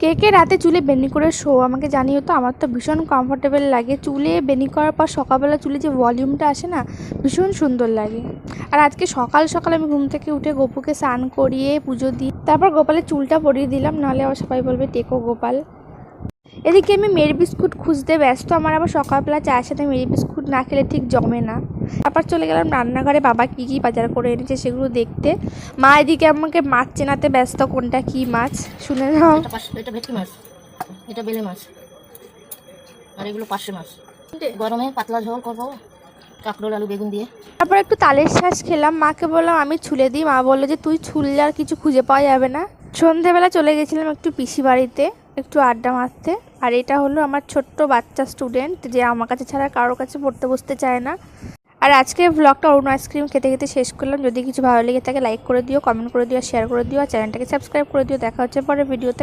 কে কে রাতে চুলে বেনি করে শো আমাকে জানিও তো। আমার তো ভীষণ কমফোর্টেবল লাগে। চুলে বেনি করার পর সকালবেলা চুলে যে ভলিউমটা আসে না, ভীষণ সুন্দর লাগে। আর আজকে সকাল সকাল আমি ঘুম থেকে উঠে গপুকে স্নান করিয়ে পুজো দিই, তারপর গোপালের চুলটা পরিয়ে দিলাম, নাহলে আবার সবাই বলবে টেকো গোপাল। এদিকে আমি মেরি বিস্কুট খুঁজতে ব্যস্ত। আমার আবার সকালবেলা চায়ের সাথে মেরি বিস্কুট না খেলে ঠিক জমে না। তারপর চলে গেলাম রান্নাঘরে, বাবা কী কী বাজার করে এনেছে সেগুলো দেখতে। মা এদিকে আমাকে মাছ চেনাতে ব্যস্ত, কোনটা কি মাছ শুনে নাও। এটা ভেটকি মাছ, এটা বেলে মাছ, আর এগুলো পার্শে মাছ। গরমে পাতলা ঝোল করবো কাঁকরোল আলু বেগুন দিয়ে। তারপর একটু তালের শ্বাস খেলাম। মাকে বললাম আমি ছুলে দিই। মা বললো যে তুই ছুললে আর কিছু খুঁজে পাওয়া যাবে না। সন্ধেবেলা চলে গেছিলাম একটু পিসি বাড়িতে, একটু আড্ডা মারতে। আর এটা হলো আমার ছোট্ট বাচ্চা স্টুডেন্ট, যে আমার কাছে ছাড়া কারোর কাছে পড়তে বসতে চায় না। আর আজকে ব্লগটা অরুণ আইসক্রিম খেতে খেতে শেষ করলাম। যদি কিছু ভালো লেগে থাকে লাইক করে দিও, কমেন্ট করে দিও, শেয়ার করে দিও, আর চ্যানেলটাকে সাবস্ক্রাইব করে দিও। দেখা হচ্ছে পরের ভিডিওতে।